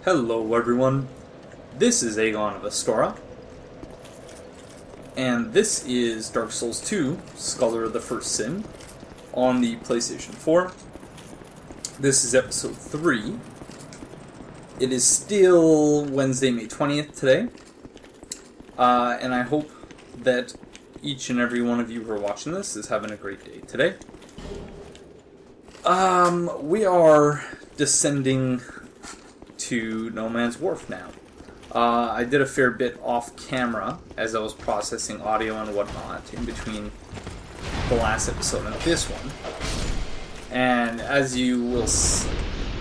Hello everyone, this is Aegon of Astora, and this is Dark Souls 2, Scholar of the First Sin, on the PlayStation 4. This is episode 3. It is still Wednesday, May 20th today, and I hope that each and every one of you who are watching this is having a great day today. We are descending to No Man's Wharf now. I did a fair bit off camera as I was processing audio and whatnot in between the last episode and this one. And as you will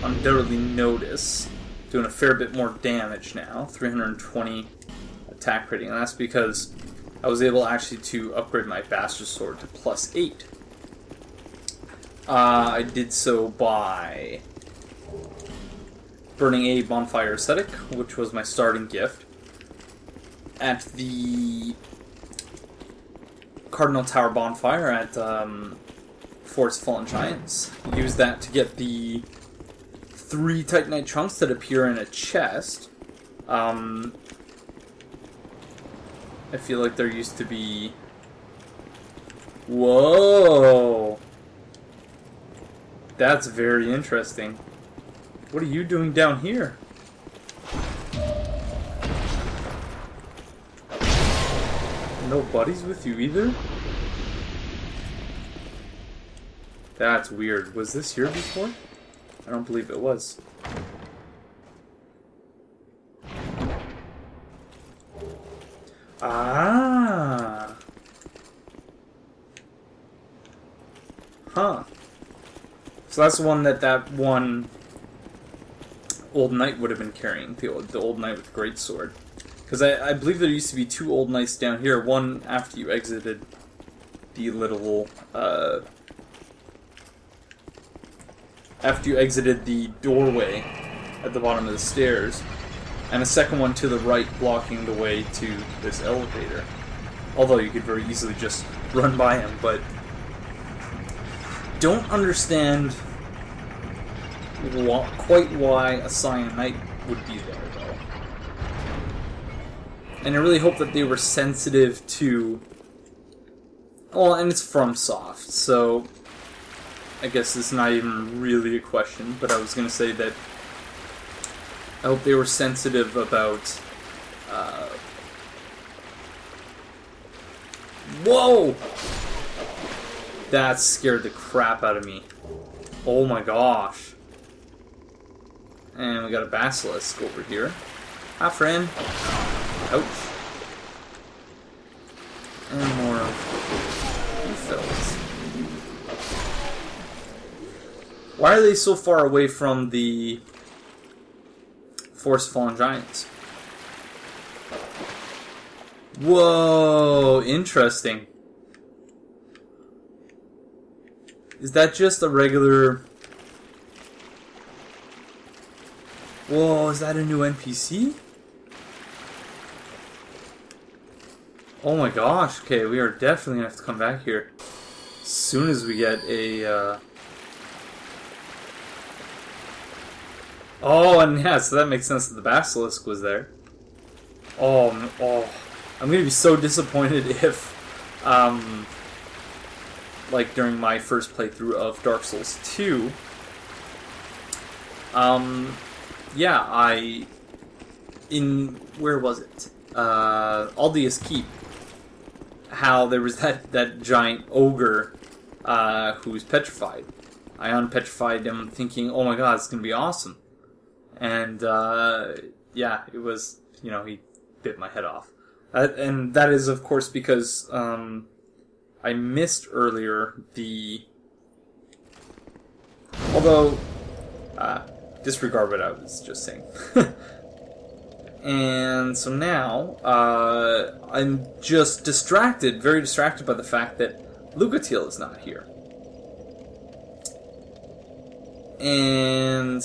undoubtedly notice, doing a fair bit more damage now, 320 attack rating, and that's because I was able actually to upgrade my Bastard Sword to +8. I did so by burning a bonfire ascetic, which was my starting gift, at the Cardinal Tower bonfire at Forest Fallen Giants. Used that to get the 3 Titanite chunks that appear in a chest. I feel like there used to be... Whoa! That's very interesting. What are you doing down here? No buddies with you either? That's weird. Was this here before? I don't believe it was. Ah! Huh. So that's the one that one old knight would have been carrying, the old knight with the greatsword. Because I believe there used to be 2 old knights down here, one after you exited the little, after you exited the doorway at the bottom of the stairs, and a second one to the right blocking the way to this elevator. Although you could very easily just run by him, but don't understand quite why a Scion Knight would be there, though. And I really hope that they were sensitive to... Well, and it's FromSoft, so I guess it's not even really a question, but I was going to say that I hope they were sensitive about... Whoa! That scared the crap out of me. Oh my gosh. And we got a basilisk over here. Hi, friend. Ouch. And more of you fellas. Why are they so far away from the Forest Fallen Giants? Whoa, interesting. Is that just a regular... Whoa, is that a new NPC? Oh my gosh, okay, we are definitely gonna have to come back here as soon as we get a, Oh, and yeah, so that makes sense that the basilisk was there. Oh, I'm gonna be so disappointed if, like during my first playthrough of Dark Souls 2, yeah, where was it? Aldea's Keep. How there was that giant ogre, who was petrified. I unpetrified him thinking, oh my god, it's gonna be awesome. And, yeah, it was, you know, he bit my head off. And that is, of course, because, I missed earlier the... Although, disregard what I was just saying. And so now, I'm just distracted, very distracted by the fact that Lucatiel is not here. And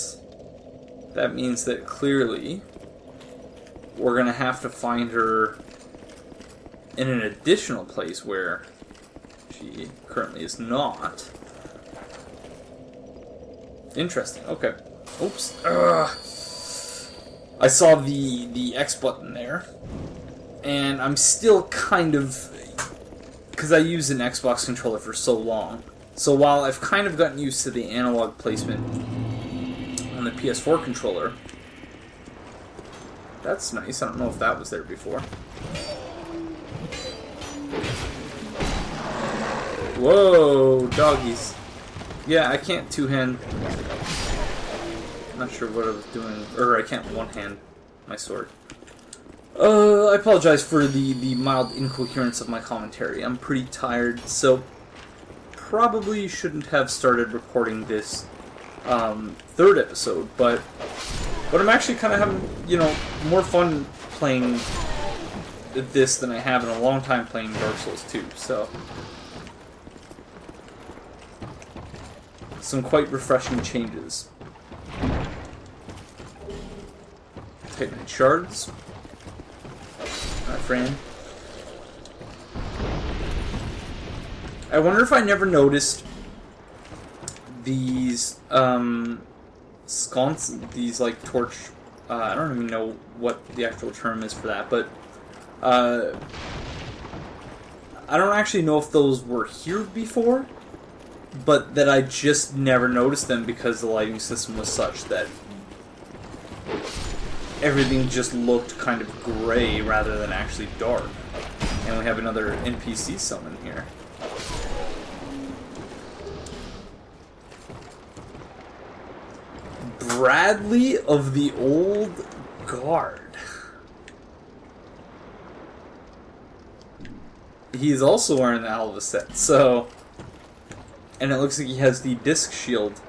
that means that clearly we're going to have to find her in an additional place where she currently is not. Interesting, okay. Oops. Ugh. I saw the X button there, and I'm still kind of, because I used an Xbox controller for so long. So while I've kind of gotten used to the analog placement on the PS4 controller, that's nice. I don't know if that was there before. Whoa, doggies. Yeah, I can't two-hand. Not sure what I was doing. Or I can't one-hand my sword. I apologize for the mild incoherence of my commentary. I'm pretty tired, so probably shouldn't have started recording this third episode, but I'm actually kind of having, you know, more fun playing this than I have in a long time playing Dark Souls 2, so some quite refreshing changes. Titanite shards. My friend. I wonder if I never noticed these sconces, these like torch. I don't even know what the actual term is for that, but I don't actually know if those were here before, but that I just never noticed them because the lighting system was such that everything just looked kind of gray rather than actually dark. And we have another NPC summon here. Bradley of the Old Guard. He's also wearing the Alva set, so... And it looks like he has the disc shield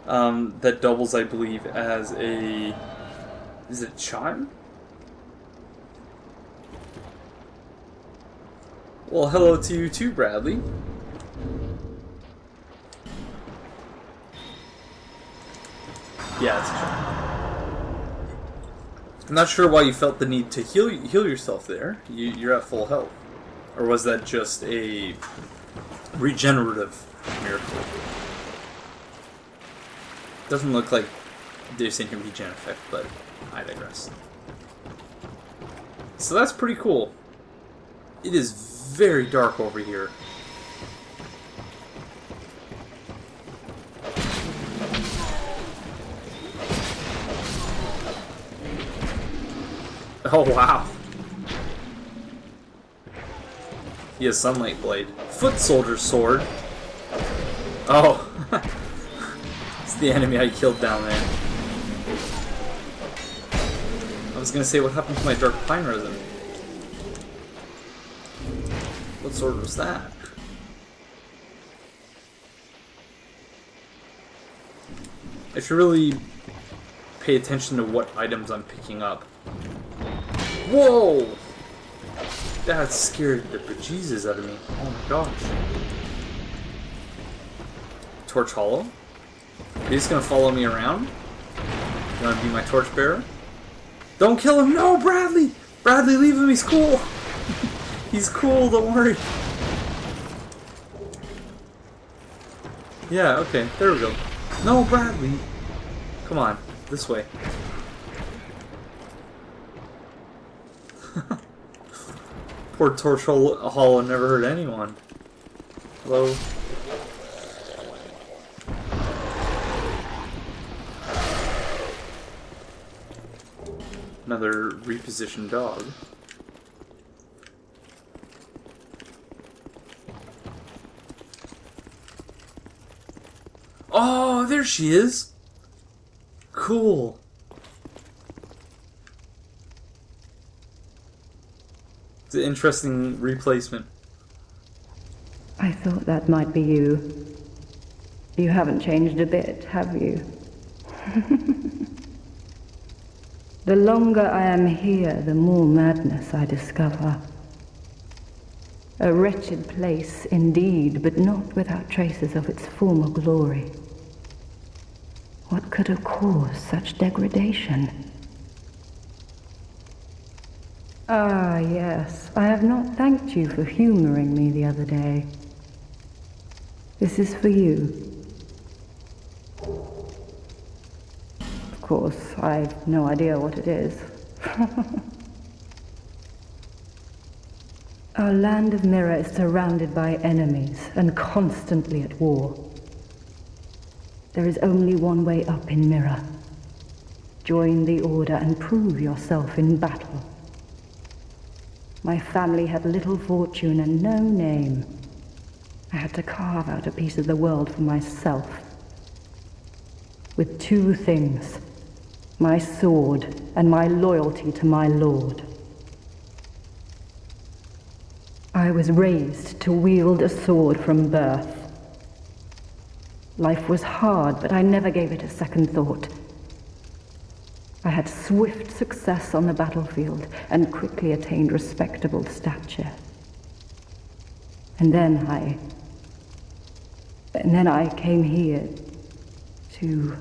that doubles, I believe, as a... Is it chime? Well, hello to you too, Bradley. Yeah, it's a chime. I'm not sure why you felt the need to heal yourself there. You're at full health. Or was that just a regenerative miracle? Doesn't look like there's any regen effect, but I digress. So that's pretty cool. It is very dark over here. Oh wow. He has Sunlight Blade. Foot Soldier Sword. Oh. It's the enemy I killed down there. I was gonna say, what happened to my Dark Pine Resin? What sword was that? I should really pay attention to what items I'm picking up. Whoa! That scared the bejesus out of me. Oh my gosh. Torch Hollow? Are you just gonna follow me around? You wanna be my torch bearer? Don't kill him! No, Bradley! Bradley, leave him, he's cool! He's cool, don't worry. Yeah, okay, there we go. No, Bradley! Come on, this way. Poor Torch Hollow never hurt anyone. Hello? Another repositioned dog. Oh, there she is! Cool. It's an interesting replacement. I thought that might be you. You haven't changed a bit, have you? The longer I am here, the more madness I discover. A wretched place indeed, but not without traces of its former glory. What could have caused such degradation? Ah, yes. I have not thanked you for humoring me the other day. This is for you. Of course, I've no idea what it is. Our land of Mirror is surrounded by enemies and constantly at war. There is only one way up in Mirror. Join the Order and prove yourself in battle. My family had little fortune and no name. I had to carve out a piece of the world for myself. With two things, my sword and my loyalty to my lord. I was raised to wield a sword from birth. Life was hard, but I never gave it a second thought. I had swift success on the battlefield and quickly attained respectable stature. And then I came here to...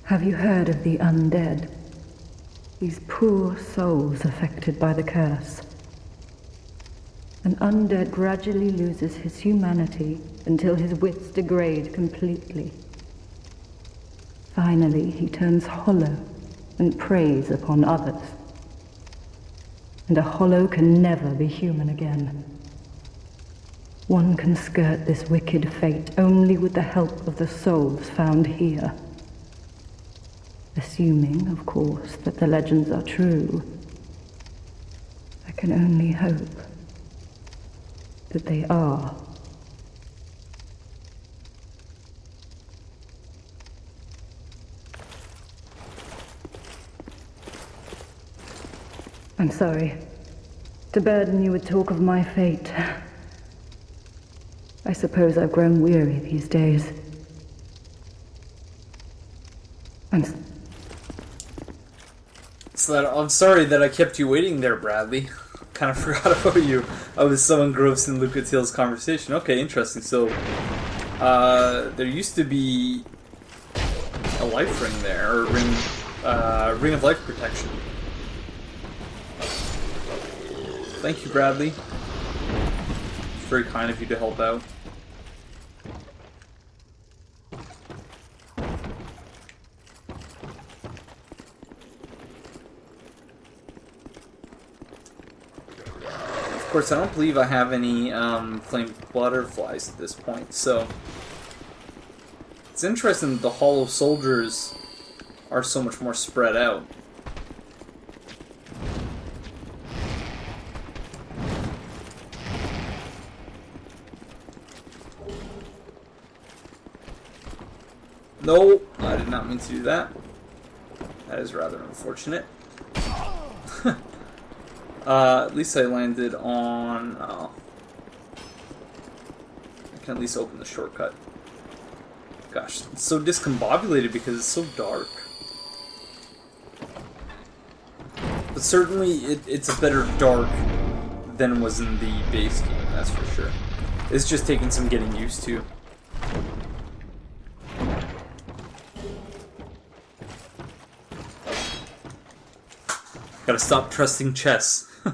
Have you heard of the undead? These poor souls affected by the curse. An undead gradually loses his humanity until his wits degrade completely. Finally, he turns hollow and preys upon others. And a hollow can never be human again. One can skirt this wicked fate only with the help of the souls found here. Assuming, of course, that the legends are true. I can only hope that they are. I'm sorry to burden you with talk of my fate. I suppose I've grown weary these days. I'm sorry that I kept you waiting there, Bradley. Kind of forgot about you. I was so engrossed in Lucatiel's conversation. Okay, interesting. So, there used to be a life ring there, or ring of life protection. Thank you, Bradley. It's very kind of you to help out. Of course, I don't believe I have any flame butterflies at this point, so it's interesting that the hollow soldiers are so much more spread out. No, I did not mean to do that. That is rather unfortunate. At least I landed on... I can at least open the shortcut. Gosh, it's so discombobulated because it's so dark. But certainly it's a better dark than was in the base game, that's for sure. It's just taking some getting used to. Gotta stop trusting chess. I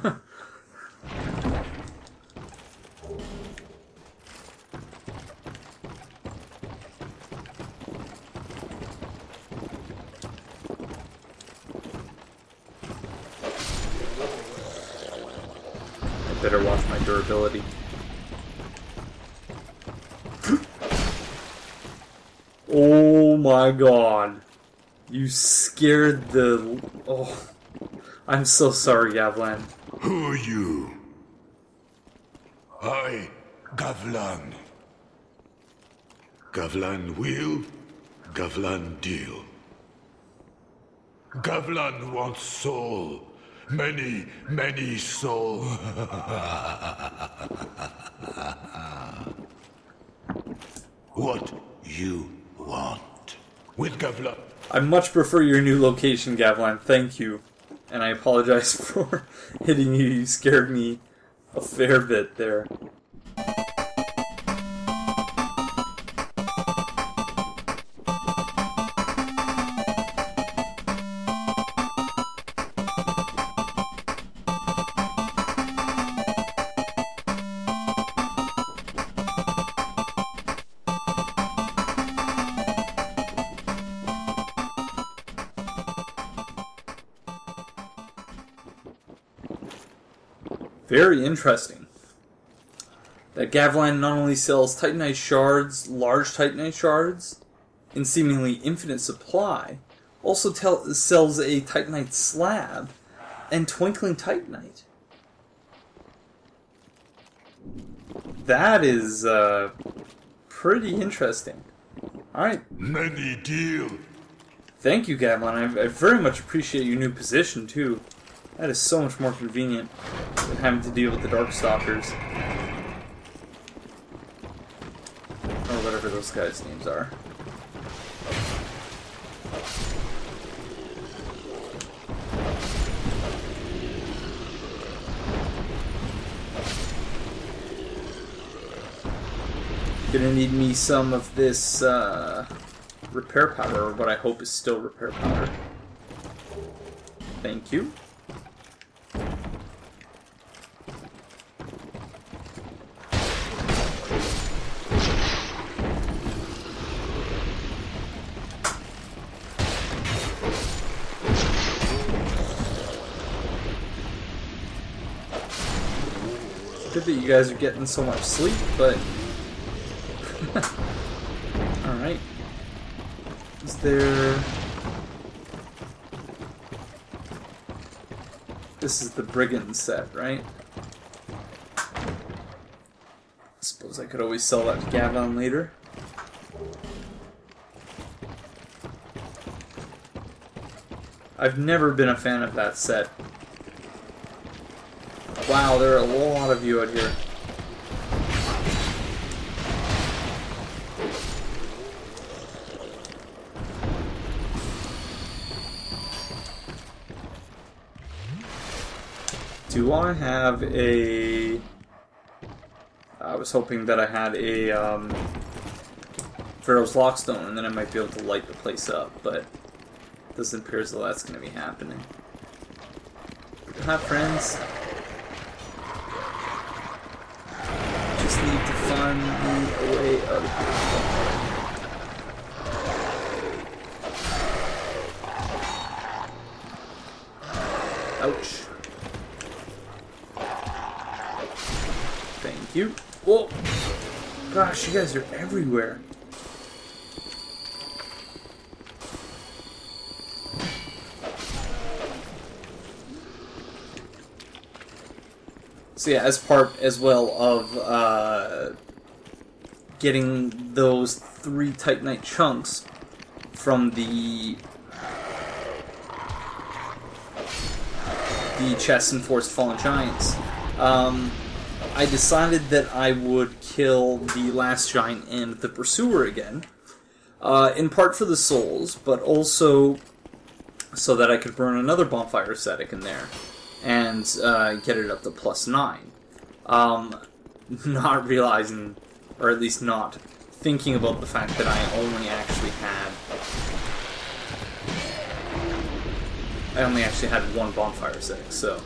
better watch my durability. Oh my god. You scared the... Oh. I'm so sorry, Gavlan. Who are you? I, Gavlan. Gavlan will, Gavlan deal. Gavlan wants soul. Many, many soul. What you want? With Gavlan. I much prefer your new location, Gavlan. Thank you. And I apologize for hitting you. You scared me a fair bit there. Very interesting. That Gavlan not only sells Titanite shards, large Titanite shards, in seemingly infinite supply, also sells a Titanite slab and twinkling Titanite. That is pretty interesting. Alright. Many deal. Thank you, Gavlan. I very much appreciate your new position, too. That is so much more convenient than having to deal with the Darkstalkers. Or whatever those guys' names are. Gonna need me some of this repair powder, or what I hope is still repair powder. Thank you. It's good that you guys are getting so much sleep, but alright. Is there... This is the Brigand set, right? I suppose I could always sell that to Gavlan later. I've never been a fan of that set. Wow, there are a lot of you out here. Do I have a... I was hoping that I had a Pharaoh's Lockstone, and then I might be able to light the place up, but it doesn't appear as though that's going to be happening. Hi, friends. Just need to find me a way out of here. Ouch. Thank you. Whoa! Gosh, you guys are everywhere. So yeah, as part as well of getting those 3 Titanite chunks from the chests in Forest Fallen Giants, I decided that I would kill the last giant and the pursuer again, in part for the souls, but also so that I could burn another bonfire ascetic in there and get it up to +9. Not realizing, or at least not thinking about the fact that I only actually had one bonfire ascetic, so...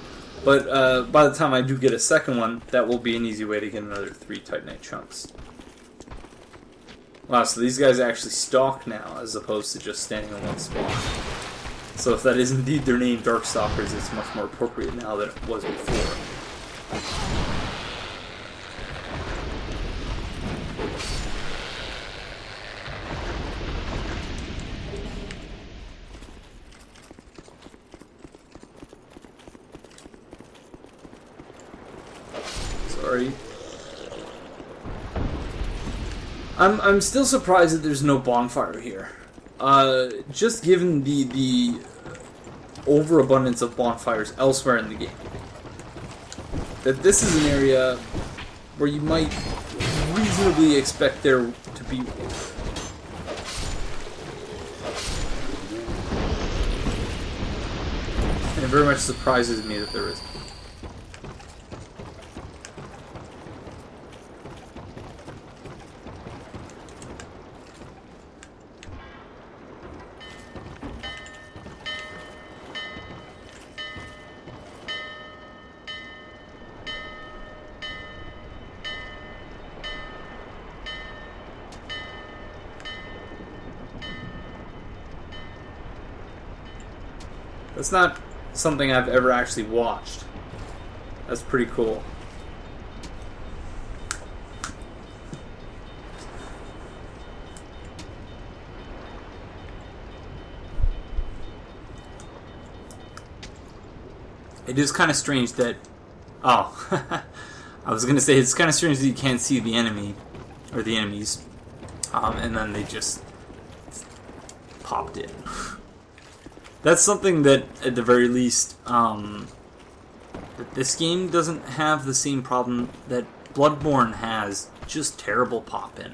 But by the time I do get a second one, that will be an easy way to get another 3 Titanite chunks. Wow, so these guys actually stalk now, as opposed to just standing in one spot. So if that is indeed their name, Darkstalkers, it's much more appropriate now than it was before. Sorry. I'm still surprised that there's no bonfire here. Just given the overabundance of bonfires elsewhere in the game. That this is an area where you might reasonably expect there to be one. And it very much surprises me that there isn't. That's not something I've ever actually watched. That's pretty cool. It is kind of strange that... Oh, I was going to say it's kind of strange that you can't see the enemy, or the enemies, and then they just popped in. That's something that, at the very least, that this game doesn't have the same problem that Bloodborne has, just terrible pop-in.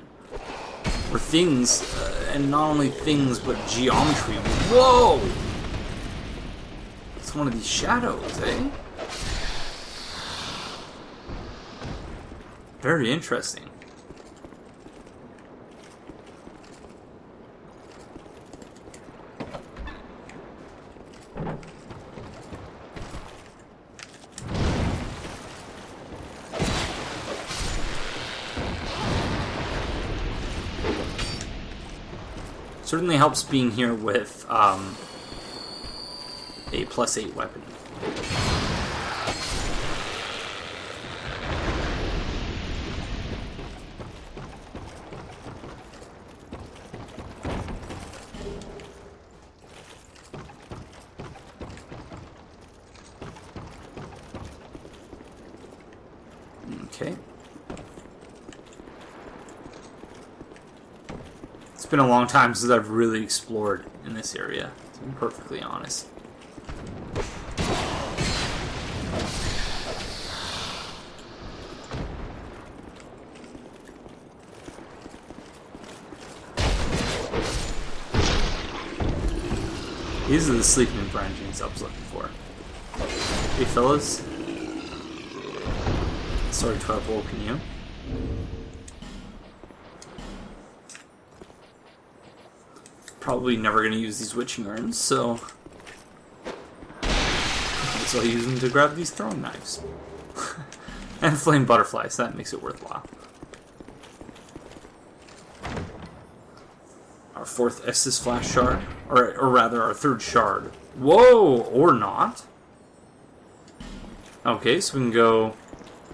Where things, and not only things, but geometry. Whoa! It's one of these shadows, eh? Very interesting. Certainly helps being here with a +8 weapon. Okay. It's been a long time since I've really explored in this area, to be perfectly honest. These are the sleeping branchings I was looking for. Hey fellas. Sorry to have woken you. Probably never going to use these witching urns, so I'll use them to grab these throwing knives. And flame butterflies, that makes it worthwhile. Our 4th Estus Flash shard, or rather our 3rd shard. Whoa, or not. Okay, so we can go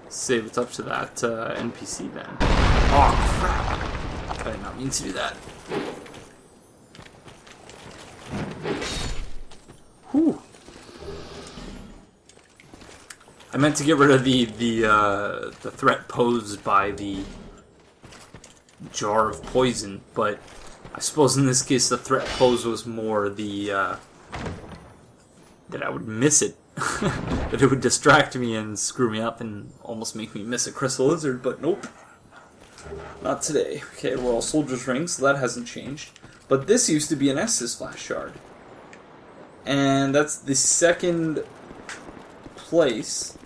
save it up to that NPC then. Oh crap! I did not mean to do that. Whew. I meant to get rid of the threat posed by the jar of poison, but I suppose in this case the threat posed was more the that I would miss it, that it would distract me and screw me up and almost make me miss a crystal lizard. But nope, not today. Okay, we're all soldiers' rings, so that hasn't changed. But this used to be an Estus Flash shard. And that's the 2nd place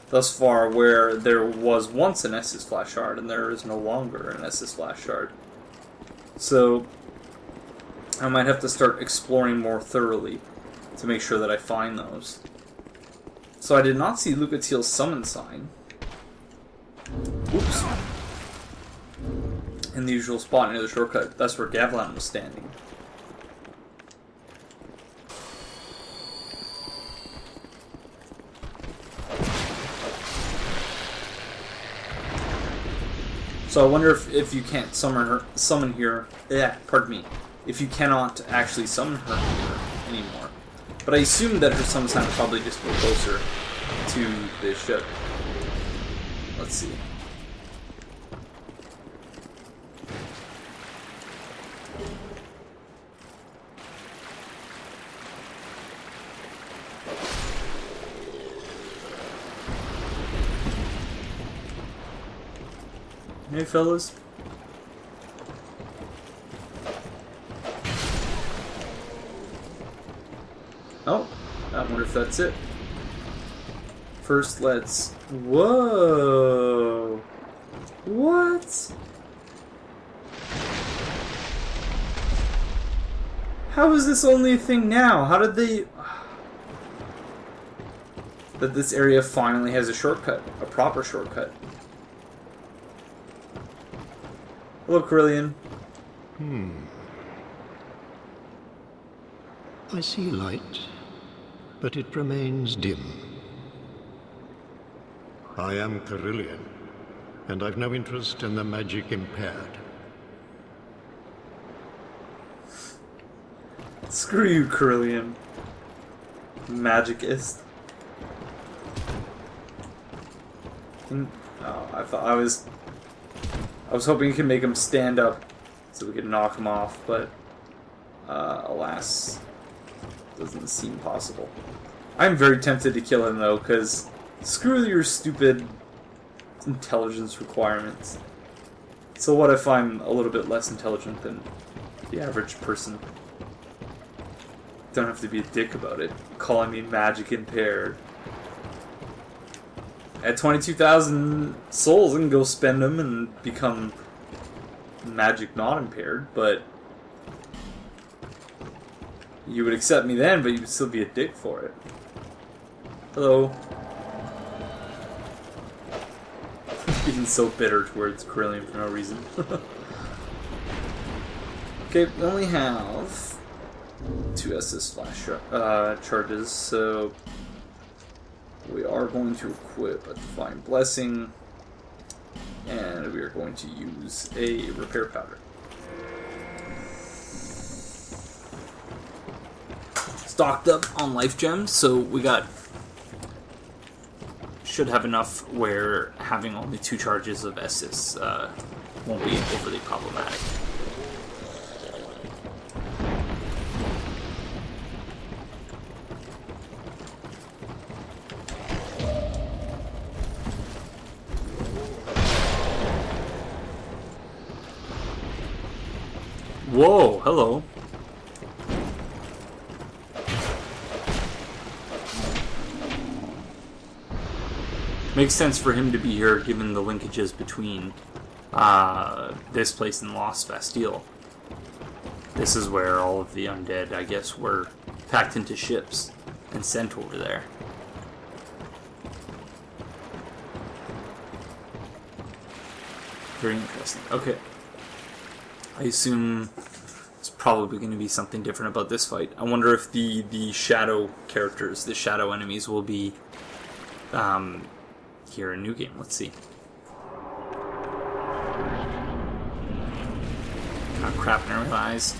thus far where there was once an Estus Flash shard and there is no longer an Estus Flash shard. So I might have to start exploring more thoroughly to make sure that I find those. So I did not see Lucatiel's summon sign. Oops. In the usual spot near the shortcut. That's where Gavlan was standing. So I wonder if you can't summon here. Yeah, pardon me. If you cannot actually summon her here anymore. But I assume that her summon sign will probably just be closer to the ship. Let's see. Hey fellas. Oh, I wonder if that's it. First, let's... Whoa! What? How is this only a thing now? How did they... That this area finally has a shortcut. A proper shortcut. Hello, Carhillion. I see light, but it remains dim. I am Carhillion, and I've no interest in the magic impaired. Screw you, Carhillion. Magicist. Oh, I was hoping you could make him stand up so we could knock him off, but alas, doesn't seem possible. I'm very tempted to kill him though, because screw your stupid intelligence requirements. So what if I'm a little bit less intelligent than the average person? Don't have to be a dick about it. Calling me magic impaired. At 22,000 souls, I can go spend them and become magic not impaired, but you would accept me then, but you would still be a dick for it. Hello. Being so bitter towards Carhillion for no reason. Okay, we only have 2 SS flash charges, so we are going to equip a Divine Blessing, and we are going to use a Repair Powder. Stocked up on life gems, so we should have enough where having only 2 charges of SS won't be overly problematic. Whoa, hello. Makes sense for him to be here given the linkages between this place and Lost Bastille. This is where all of the undead, I guess, were packed into ships and sent over there. Very interesting. Okay. I assume it's probably going to be something different about this fight. I wonder if the shadow characters, the shadow enemies, will be here in New Game. Let's see. Oh crap, I realized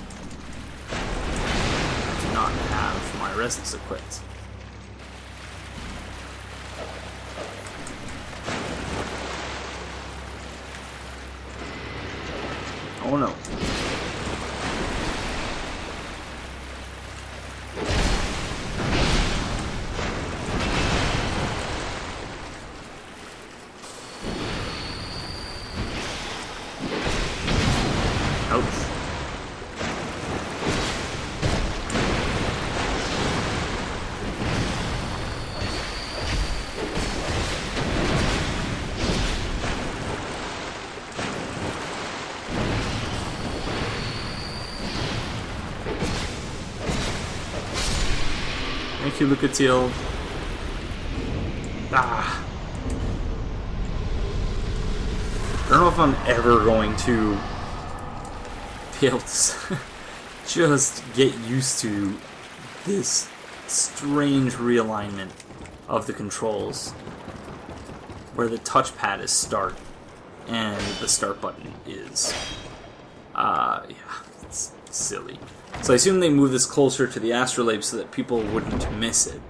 I do not have my resist equipped. Oh no. Ouch. Thank you, Lucatiel. Ah. I don't know if I'm ever going to be able to just get used to this strange realignment of the controls, where the touchpad is start and the start button is yeah, it's silly. So I assume they move this closer to the astrolabe so that people wouldn't miss it.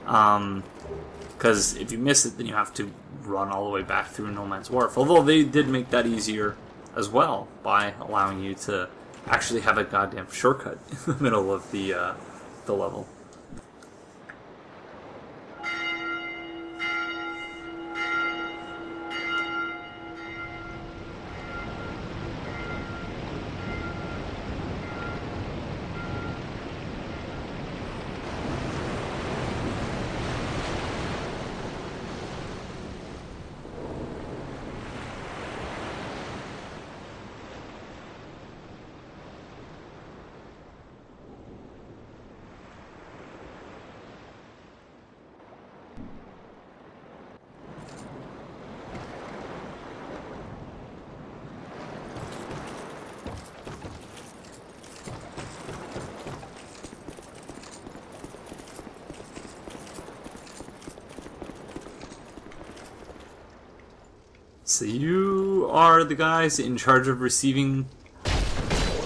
Because if you miss it, then you have to run all the way back through No Man's Wharf. Although they did make that easier as well by allowing you to actually have a goddamn shortcut in the middle of the level. So you are the guys in charge of receiving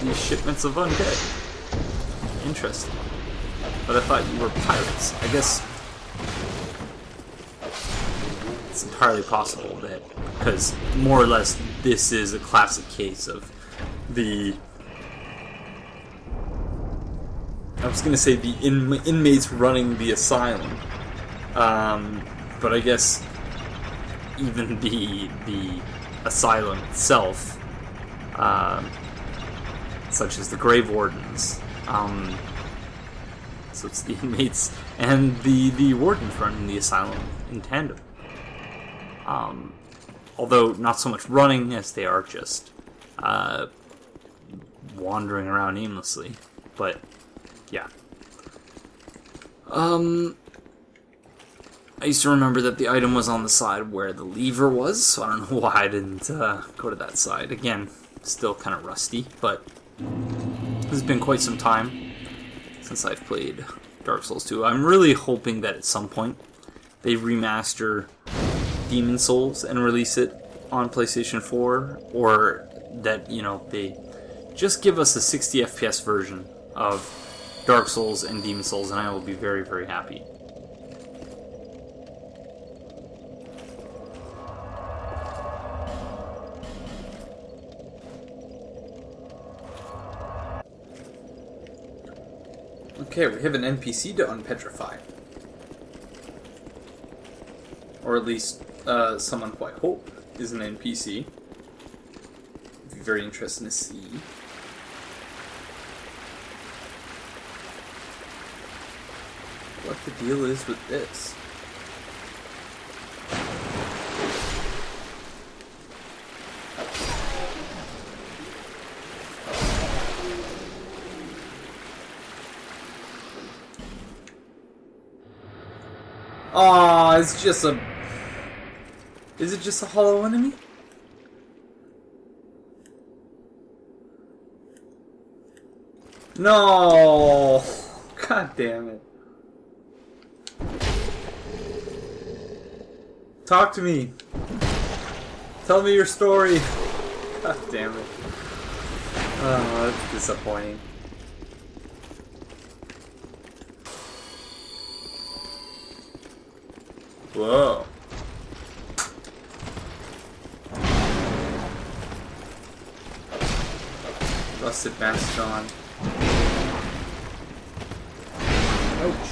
these shipments of undead. Interesting. But I thought you were pirates. I guess it's entirely possible that, because more or less this is a classic case of the, I was going to say the inmates running the asylum, but I guess even the asylum itself, such as the grave wardens, so it's the inmates and the wardens running the asylum in tandem. Although not so much running as they are just wandering around aimlessly. But yeah. I used to remember that the item was on the side where the lever was, so I don't know why I didn't go to that side. Again, still kind of rusty, but it's been quite some time since I've played Dark Souls 2. I'm really hoping that at some point they remaster Demon Souls and release it on PlayStation 4, or that, you know, they just give us a 60 FPS version of Dark Souls and Demon Souls, and I will be very, very happy. Okay, we have an NPC to unpetrify. Or at least someone who I hope is an NPC. It'd be very interesting to see. What the deal is with this. Aw, it's just a... Is it just a hollow enemy? No! God damn it. Talk to me. Tell me your story. God damn it. Oh, that's disappointing. Whoa. Rusted Mastodon. Ouch.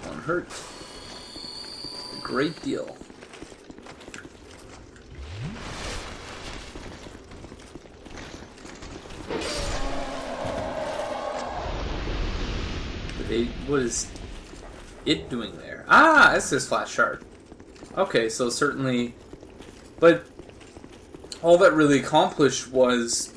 One hurt. A great deal. What is it doing there? Ah, it's this flat shard. Okay, so certainly... But all that really accomplished was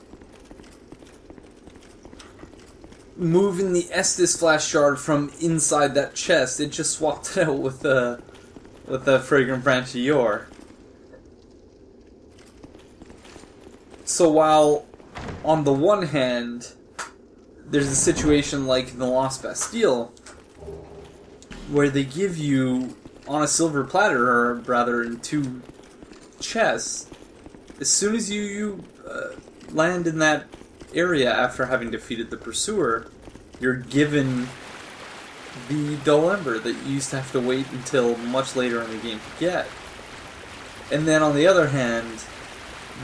moving the Estus flash shard from inside that chest. It just swapped it out with the Fragrant Branch of Yore. So while on the one hand there's a situation like in the Lost Bastille where they give you on a silver platter, or rather in 2 chests, as soon as you land in that area after having defeated the Pursuer, you're given the Dull Ember that you used to have to wait until much later in the game to get. And then on the other hand,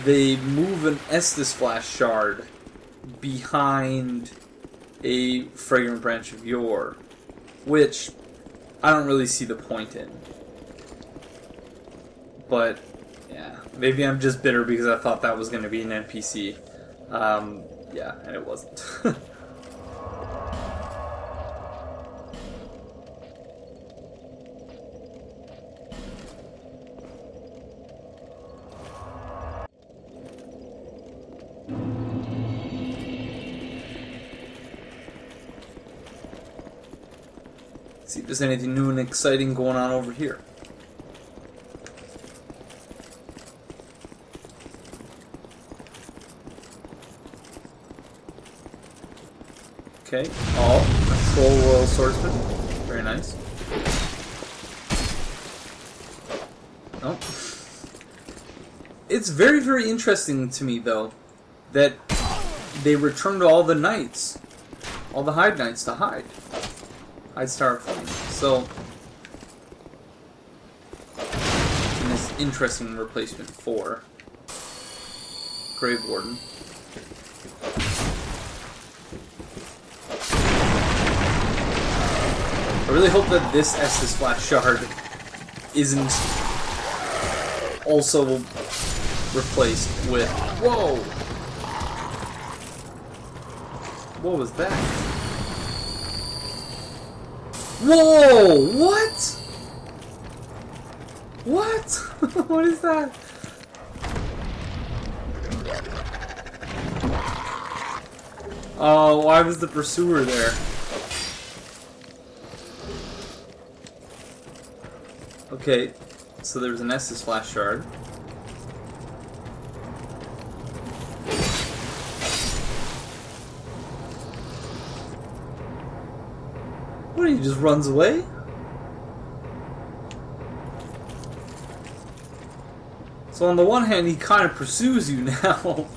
they move an Estus Flash Shard behind a Fragrant Branch of Yore, which I don't really see the point in. But, yeah, maybe I'm just bitter because I thought that was going to be an NPC. Yeah, and it wasn't. See if there's anything new and exciting going on over here. Okay. Oh, Troll Royal Swordsman. Very nice. Nope. It's very, very interesting to me, though, that they returned all the knights, all the Hyde Knights to Hyde. Hyde Star of Flame. So, and this interesting replacement for Grave Warden. I really hope that this Estus Flash Shard isn't also replaced with... Whoa! What was that? Whoa! What? What? What is that? Oh, why was the Pursuer there? Okay, so there's an Estus Flash Shard. What, he just runs away? So on the one hand, he kind of pursues you now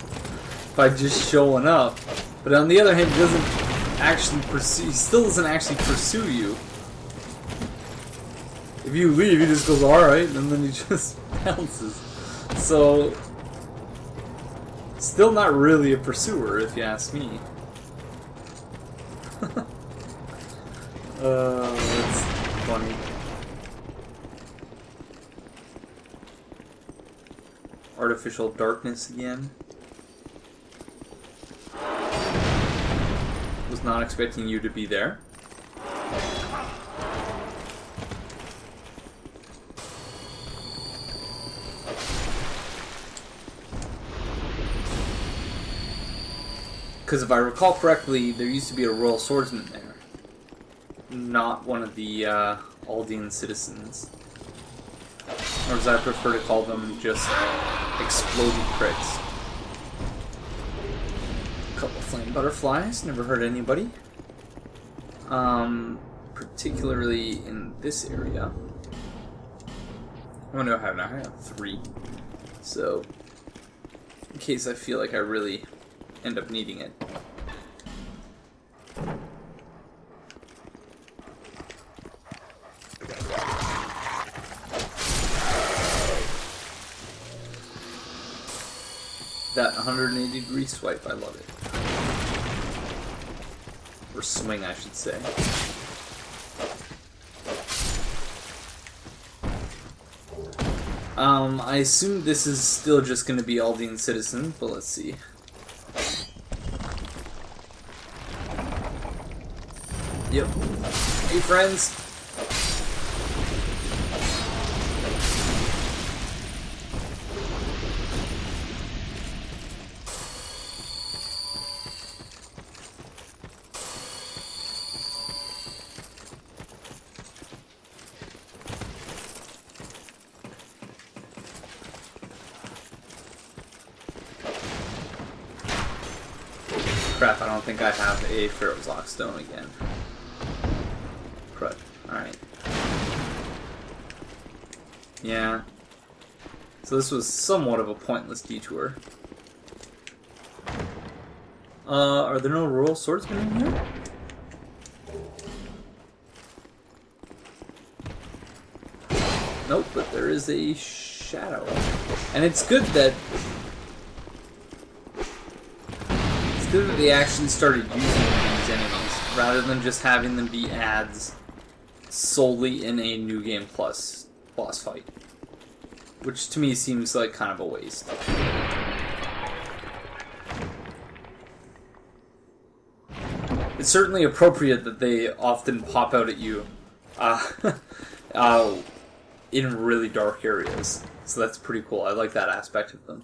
by just showing up. But on the other hand, he doesn't actually pursue, he still doesn't actually pursue you. If you leave, he just goes, alright, and then he just bounces. So, still not really a pursuer, if you ask me. That's funny. Artificial darkness again. Was not expecting you to be there. Because if I recall correctly, there used to be a Royal Swordsman there. Not one of the Aldean citizens. Or as I prefer to call them, just exploding crits. A couple flame butterflies, never hurt anybody. Particularly in this area. What do I have now? I have 3. So, in case I feel like I really end up needing it. That 180-degree swipe, I love it. Or swing, I should say. I assume this is still just going to be Aldean citizen, but let's see. Yep. Hey, friends. Crap, I don't think I have a Pharaoh's Lockstone again. Crud. Alright. Yeah. So this was somewhat of a pointless detour. Are there no Royal Swordsmen in here? Nope, but there is a shadow. And it's good that they actually started using these enemies, rather than just having them be ads solely in a New Game Plus boss fight. Which to me seems like kind of a waste. It's certainly appropriate that they often pop out at you in really dark areas. So that's pretty cool. I like that aspect of them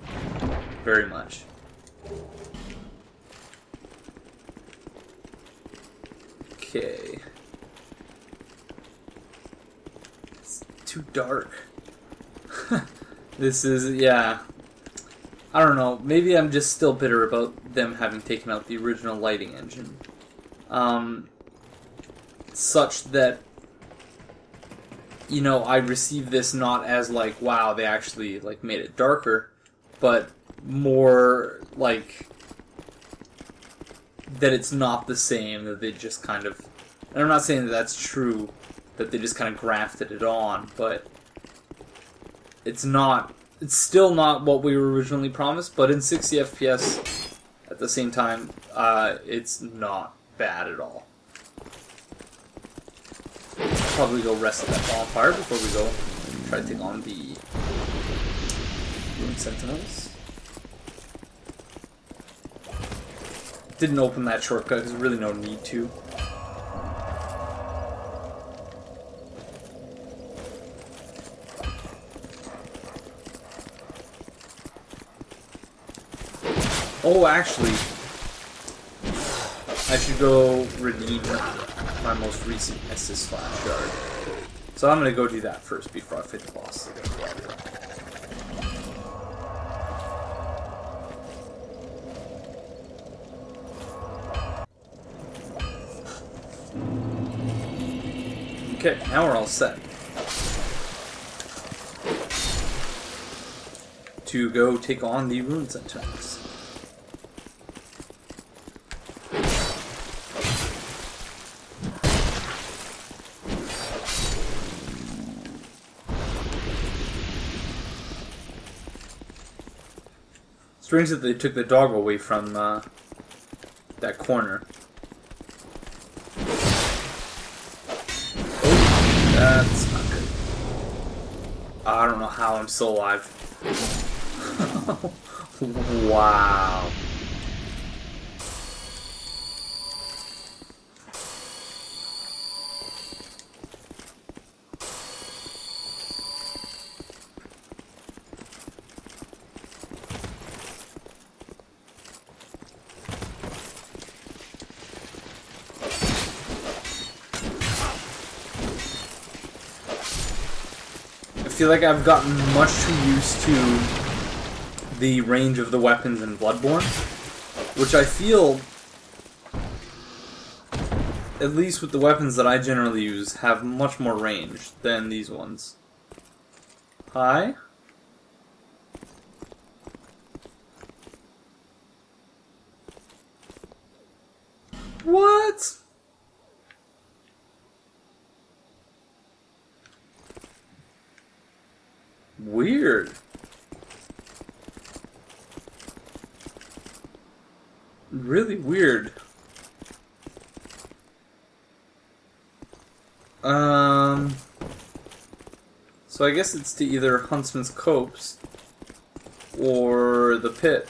very much. Okay. It's too dark. This is, yeah. I don't know. Maybe I'm just still bitter about them having taken out the original lighting engine. Such that, you know, I receive this not as like, wow, they actually like made it darker, but more like that it's not the same, that they just kind of, and I'm not saying that that's true, that they just kind of grafted it on, but it's still not what we were originally promised, but in 60 FPS at the same time, it's not bad at all. Probably go rest at that bonfire before we go try to take on the Rune Sentinels. Didn't open that shortcut, there's really no need to. Oh, actually, I should go redeem my most recent Estus Flash Shard. So I'm gonna go do that first before I fight the boss. Okay, now we're all set to go take on the Rune Sentinels. Strange that they took the dog away from that corner. Oh, that's not good. I don't know how I'm still alive. Wow. I feel like I've gotten much too used to the range of the weapons in Bloodborne, which I feel, at least with the weapons that I generally use, have much more range than these ones. Hi? What? Weird. Really weird. So I guess it's to either Huntsman's Copse or the pit.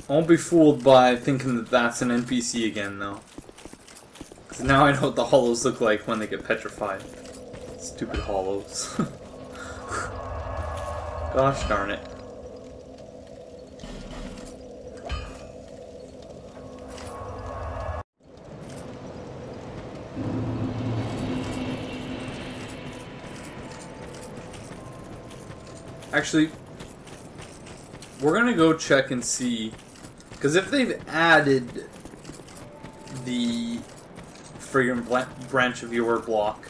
I won't be fooled by thinking that that's an NPC again, though. Because now I know what the hollows look like when they get petrified. Stupid hollows. Gosh darn it. Actually, we're gonna go check and see, because if they've added the friggin' branch of your block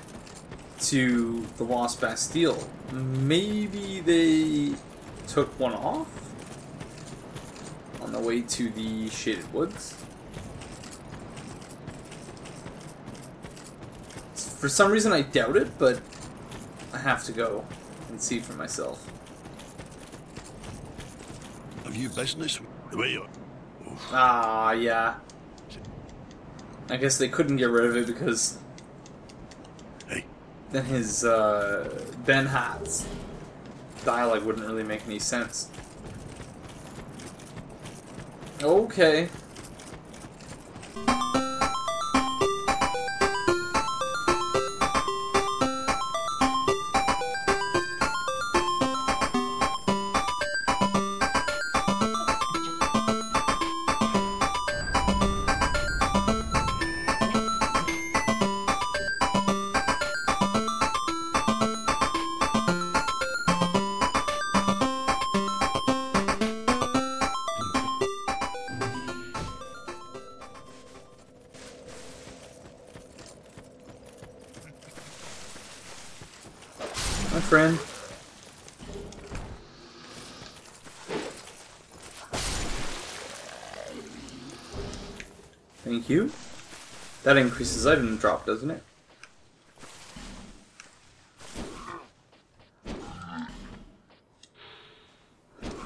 to the Lost Bastille, maybe they took one off on the way to the Shaded Woods. For some reason I doubt it, but I have to go and see for myself. Have you business? Where you? Ah, yeah. I guess they couldn't get rid of it because Hey. then his Ben Hat's dialogue wouldn't really make any sense. Okay. my friend. Thank you. That increases item drop, doesn't it?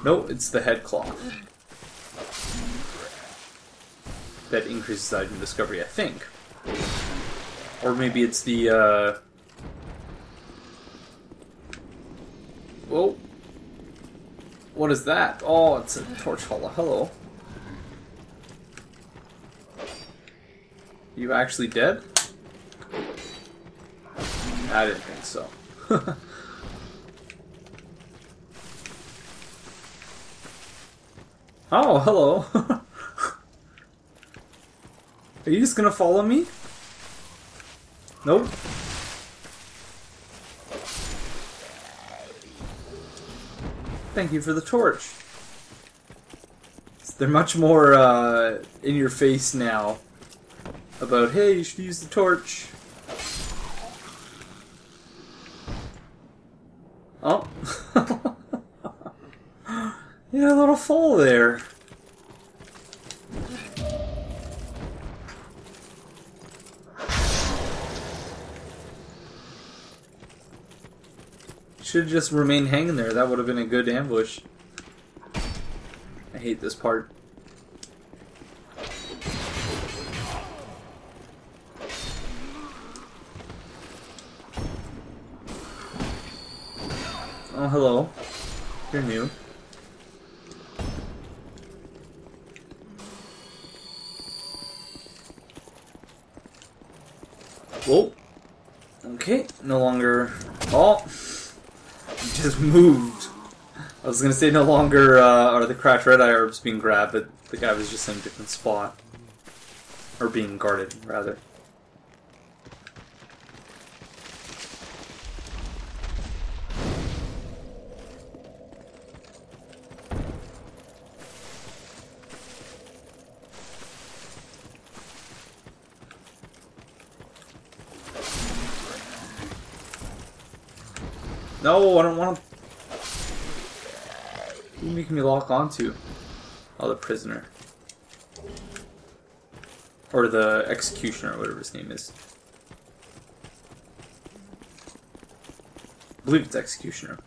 No, it's the head cloth. That increases item discovery, I think. Or maybe it's the, Whoa. What is that? Oh, it's a torch hollow. Hello. You actually dead? I didn't think so. Oh, hello. Are you just gonna follow me? Nope. Thank you for the torch. They're much more in your face now about, hey, you should use the torch. Oh. Yeah, a little fall there. Should just remain hanging there. That would have been a good ambush. I hate this part. Oh, hello. You're new. Whoa. Okay, no longer... Oh! Just moved. I was gonna say no longer are the cracked red eye herbs being grabbed, but the guy was just in a different spot. Or being guarded, rather. No, I don't want to... What are you making me lock onto? Oh, the prisoner. Or the executioner, whatever his name is. I believe it's executioner.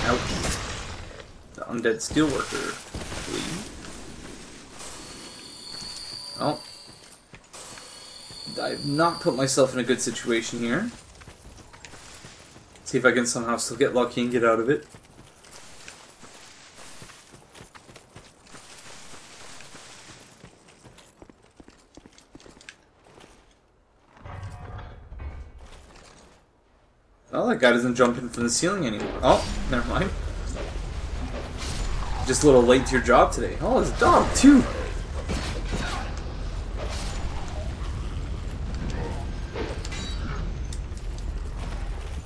Ouch. The undead steelworker, I believe. Oh. I've not put myself in a good situation here. See if I can somehow still get lucky and get out of it. Oh, that guy doesn't jump in from the ceiling anymore. Oh, never mind. Just a little late to your job today. Oh, there's a dog, too!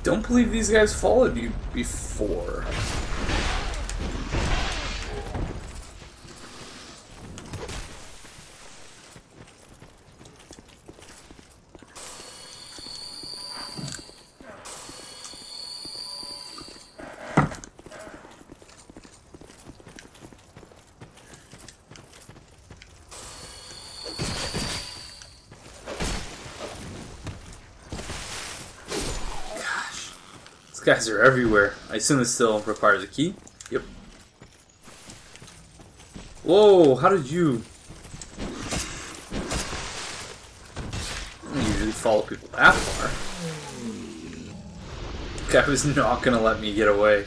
Don't believe these guys followed you before. These guys are everywhere. I assume this still requires a key. Yep. Whoa, how did you... I don't usually follow people that far. The guy was not gonna let me get away.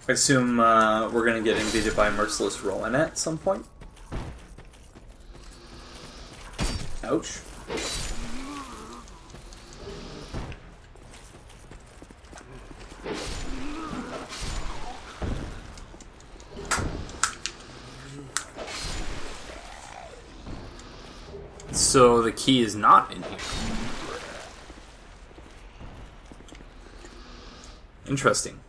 I assume we're going to get invaded by a merciless Rowan at some point. Ouch. So the key is not in here. Interesting.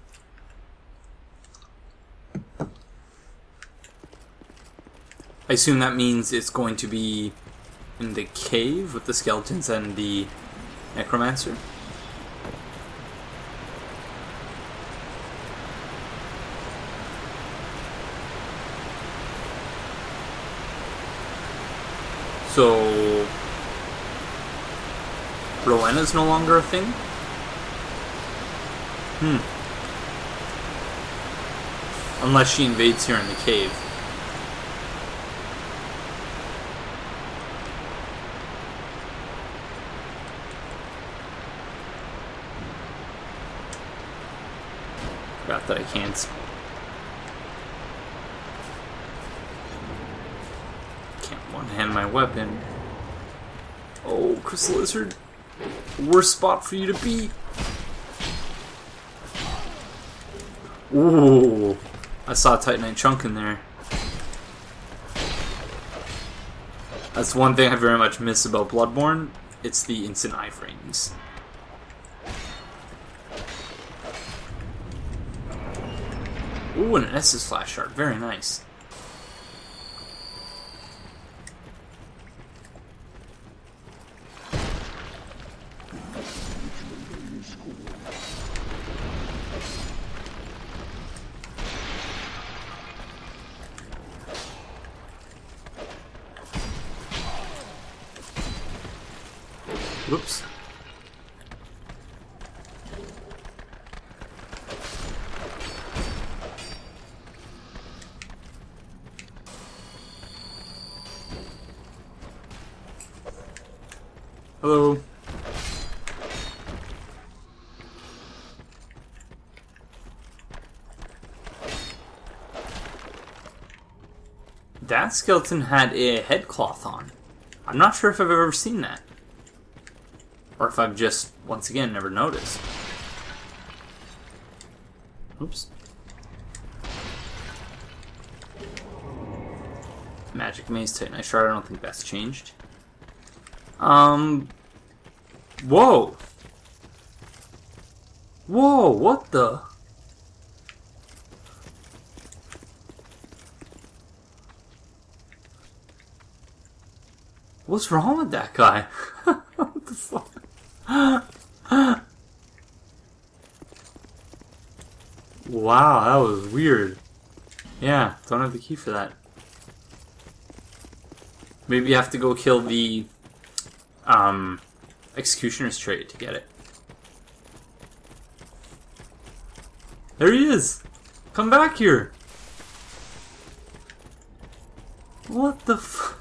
I assume that means it's going to be in the cave with the skeletons and the necromancer. So Rowena's no longer a thing? Unless she invades here in the cave. Forgot that I can't one-hand my weapon. Oh, Crystal Lizard. Worst spot for you to be. Ooh. I saw a Titanite chunk in there. That's one thing I very much miss about Bloodborne. It's the instant iframes. Ooh, and an Estus flash shard. Very nice. Whoops. Hello. That skeleton had a head cloth on. I'm not sure if I've ever seen that. Or if I've just, once again, never noticed. Oops. Magic Maze Titanite Shard, I don't think that's changed. Whoa! Whoa, what the? What's wrong with that guy? What the fuck? Wow, that was weird. Yeah, don't have the key for that. Maybe you have to go kill the Executioner's trait to get it. There he is! Come back here! What the f...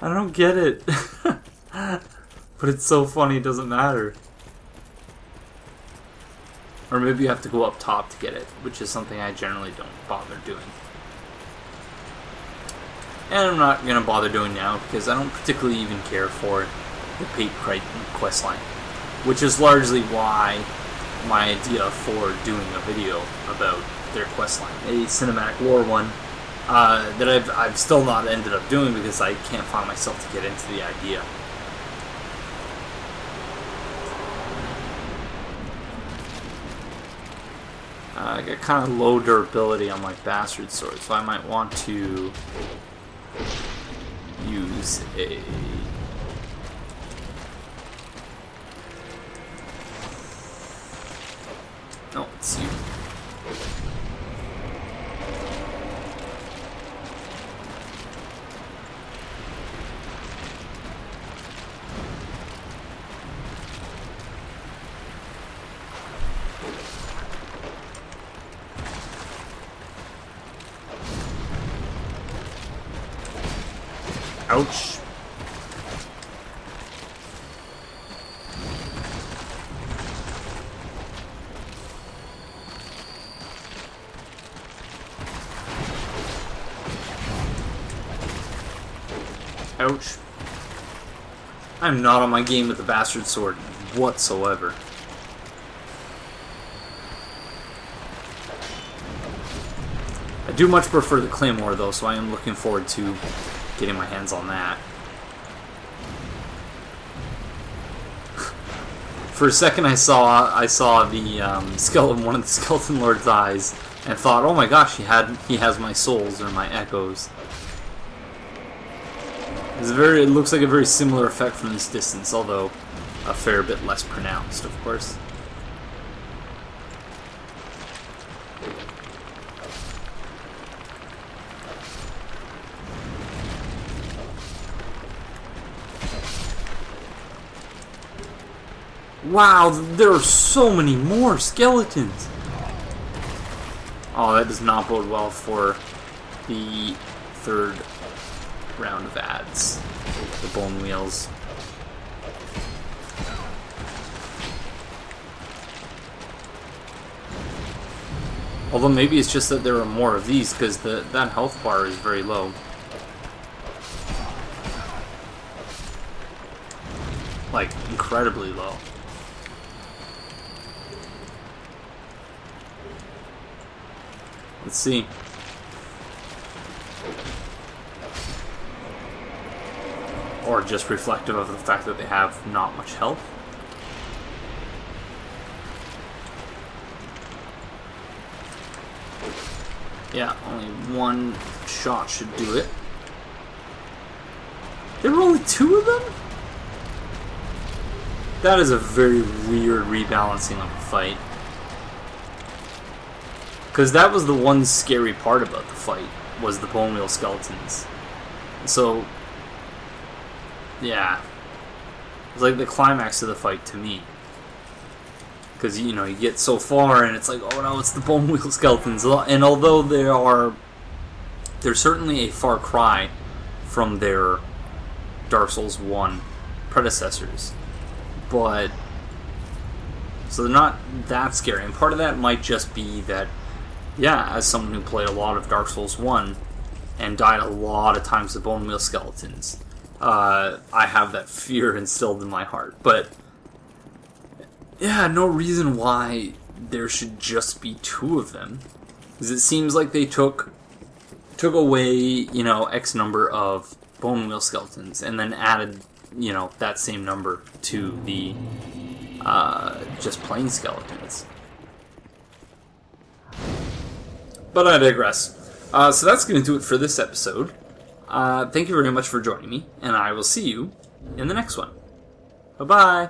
I don't get it. But it's so funny, it doesn't matter. Or maybe you have to go up top to get it, which is something I generally don't bother doing. And I'm not going to bother doing now, because I don't particularly even care for the Pate Crichton questline. Which is largely why my idea for doing a video about their questline, a cinematic lore one, that I've still not ended up doing because I can't find myself to get into the idea. I got kind of low durability on my bastard sword, so I might want to use a... No, it's you. Ouch. Ouch. I'm not on my game with the bastard sword whatsoever. I do much prefer the Claymore, though, so I am looking forward to getting my hands on that. For a second, I saw the skeleton, one of the skeleton lord's eyes, and thought, "Oh my gosh, he has my souls or my echoes." It looks like a very similar effect from this distance, although a fair bit less pronounced, of course. Wow, there are so many more skeletons! Oh, that does not bode well for the third round of ads. The bone wheels. Although maybe it's just that there are more of these, because that health bar is very low. Like, incredibly low. Let's see. Or just reflective of the fact that they have not much health. Yeah, only one shot should do it. There were only 2 of them? That is a very weird rebalancing of the fight. Because that was the one scary part about the fight, was the bone wheel skeletons. So, yeah. It was like the climax of the fight to me. Because, you know, you get so far and it's like, oh no, it's the bone wheel skeletons. And although they're certainly a far cry from their Dark Souls 1 predecessors. But, so they're not that scary. And part of that might just be that, yeah, as someone who played a lot of Dark Souls 1 and died a lot of times with bone wheel skeletons, I have that fear instilled in my heart. But, yeah, no reason why there should just be 2 of them. Because it seems like they took away, you know, X number of bone wheel skeletons and then added, you know, that same number to the just plain skeletons. But I digress. So that's going to do it for this episode. Thank you very much for joining me, and I will see you in the next one. Bye-bye!